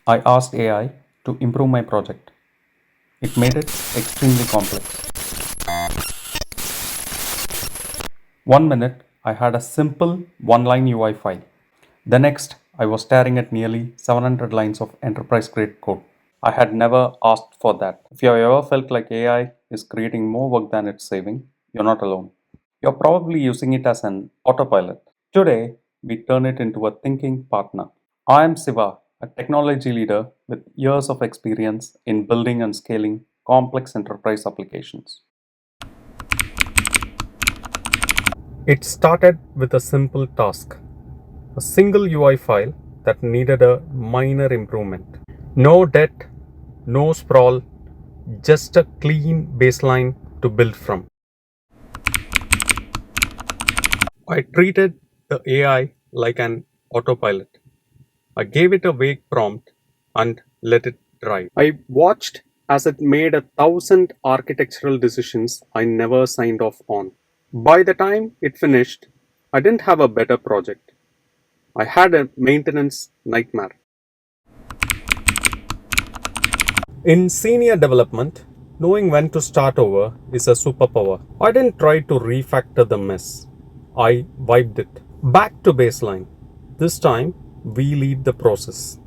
I asked AI to improve my project. It made it extremely complex. 1 minute, I had a simple one-line UI file. The next, I was staring at nearly 700 lines of enterprise-grade code. I had never asked for that. If you have ever felt like AI is creating more work than it's saving, you're not alone. You're probably using it as an autopilot. Today, we turn it into a thinking partner. I am Siva, a technology leader with years of experience in building and scaling complex enterprise applications. It started with a simple task, a single UI file that needed a minor improvement. No debt, no sprawl, just a clean baseline to build from. I treated the AI like an autopilot. I gave it a vague prompt and let it drive. I watched as it made 1,000 architectural decisions I never signed off on. By the time it finished, I didn't have a better project. I had a maintenance nightmare. In senior development, knowing when to start over is a superpower. I didn't try to refactor the mess. I wiped it. Back to baseline. This time, we lead the process.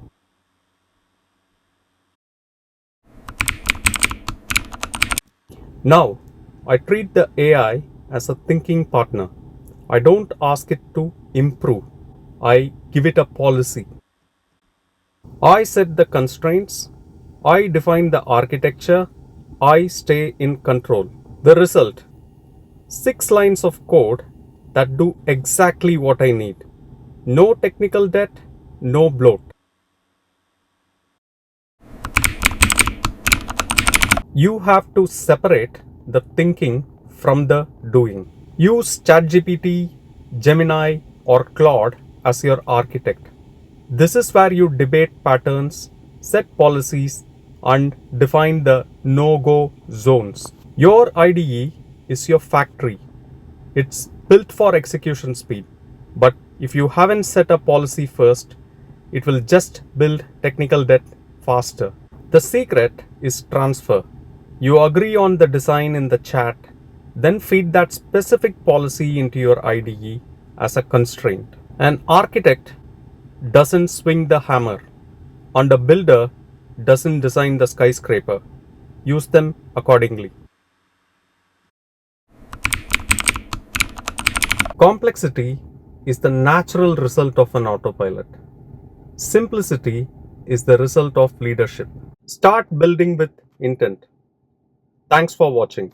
Now, I treat the AI as a thinking partner. I don't ask it to improve. I give it a policy. I set the constraints. I define the architecture. I stay in control. The result: 6 lines of code that do exactly what I need. No technical debt, no bloat. You have to separate the thinking from the doing. Use ChatGPT, Gemini, or Claude as your architect. This is where you debate patterns, set policies, and define the no-go zones. Your IDE is your factory. It's built for execution speed. But if you haven't set a policy first, it will just build technical debt faster. The secret is transfer. You agree on the design in the chat, then feed that specific policy into your IDE as a constraint. An architect doesn't swing the hammer, and a builder doesn't design the skyscraper. Use them accordingly. Complexity is the natural result of an autopilot. Simplicity is the result of leadership. Start building with intent. Thanks for watching.